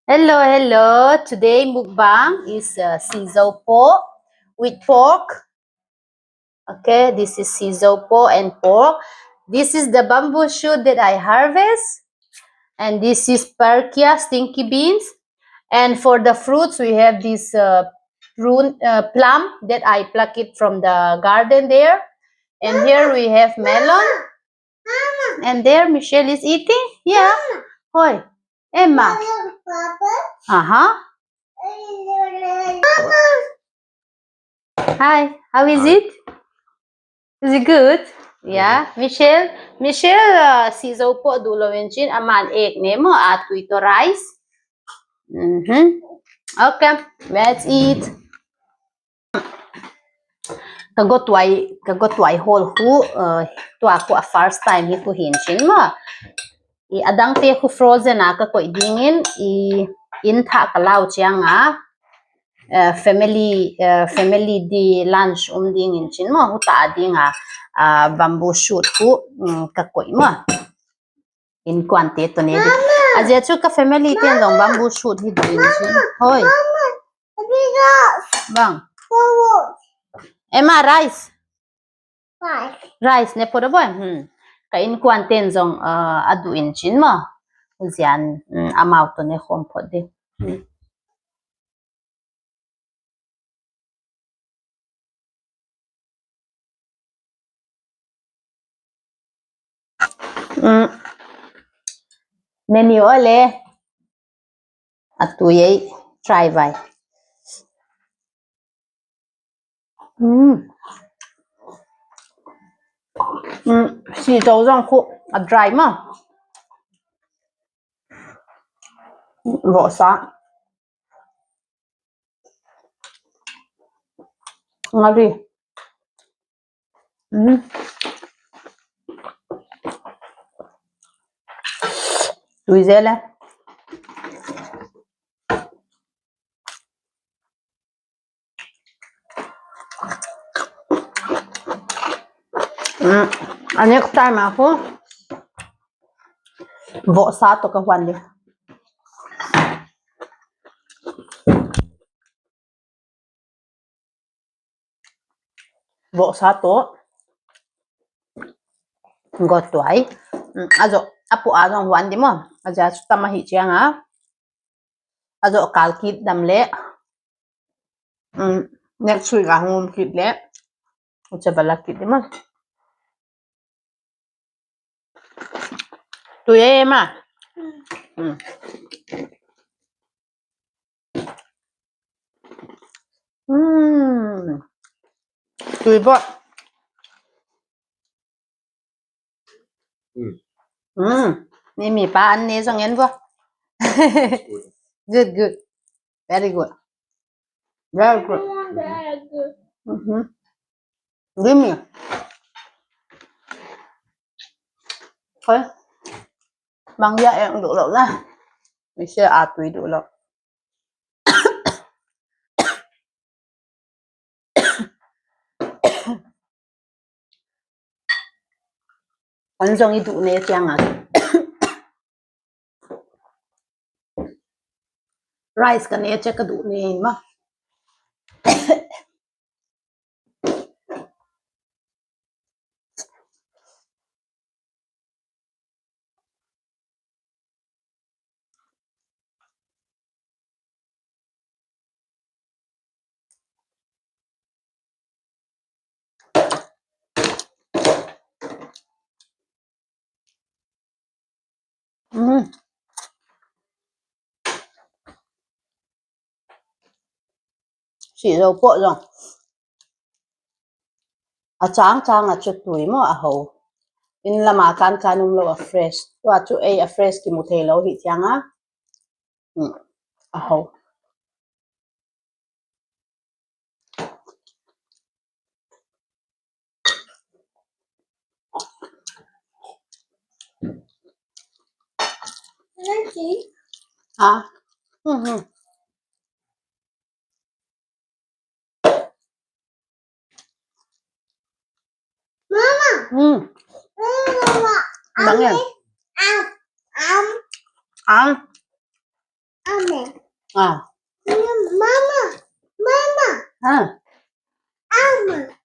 Hello, hello. Today mukbang is sizzle po with pork. Okay, this is sizzle po and pork. This is the bamboo shoot that I harvest. And this is perkia stinky beans. And for the fruits, we have this plum that I pluck it from the garden there. And here we have melon. And there Michelle is eating. Yeah. Hoy, Emma. Uh-huh. Hi, how is Hi. it? Is it good? Yeah, Michelle. Michelle, sisaw po dulo chin aman egg nemo at ito rice. Okay, let's eat. Kagotway whole hu to ako a first time hito hinchin mo. I adang te ko frozen ka ko idingin i intha kalaw chiang family di lunch dingin chin mo huta adi nga bamboo shoot ku kakoy mo in quantity to ne aja chu ka family ten dong bamboo shoot hi din chin hoy bang Emma rice ne por boy ka in quantity dong adu in chin mo uzian amount to ne hom pod de menu ole atuyay try vai xì dầu rong khu dry mà vỏ xá ngon đi tùy dễ lên next time ako vỏ xá to ka hoàn đi vỏ xá to got tuai azo apo azong hoàn đi mo aja tamahi chiang azo kalkit damle next week ahum kit le ucha balakit di mo tuye ma tùy bo ni mi pa ăn nè xong en bo good good very good very good give me thôi mang ra em đủ lẩu ra mình sẽ tùy đủ lẩu anh dòng đi đủ nè chăng rice ka nè chắc ka đủ nè mà chỉ dầu bộ rồi chang chang chút tuổi mà hầu in là mà can lo fresh to chu a fresh ki mu thei lo hi chang hầu bằng nghe ăn Ame. Ah. Mama. Mama. Ah. Ama.